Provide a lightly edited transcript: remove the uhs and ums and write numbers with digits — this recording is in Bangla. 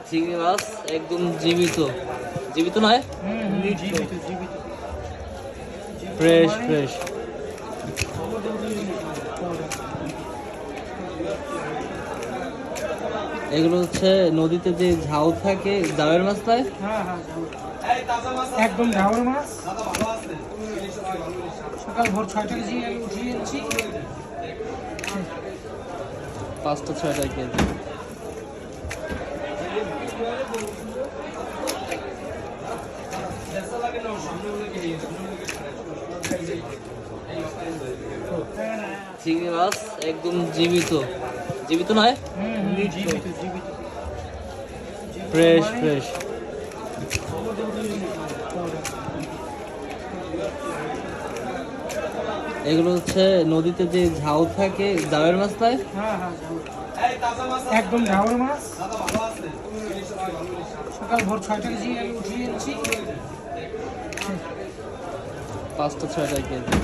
চিংড়ি মাছ একদম জীবিত, জীবিত নয়, জীবিত জীবিত ফ্রেশ ফ্রেশ। এগুলো হচ্ছে নদীতে যে ঝাউ থাকে, ঝাউয়ের মাছ তাই। হ্যাঁ হ্যাঁ একদম ঝাউর মাছ। সকাল ভোর 6টা কেজি আমি উঠিয়ে এনেছি। 5টা 6টা কেজি। চিংড়ি মাছ একদম জীবিত, জীবিত নয়, জীবিত জীবিত ফ্রেশ ফ্রেশ। এগুলো হচ্ছে নদীতে যে ঝাউ থাকে, ঝাউয়ের মাছ তাই। হ্যাঁ হ্যাঁ একদম ঝাউর মাছ। সকাল ভোর 6টা কেজি আমি উঠিয়ে এনেছি। 5টা 6টা কেজি।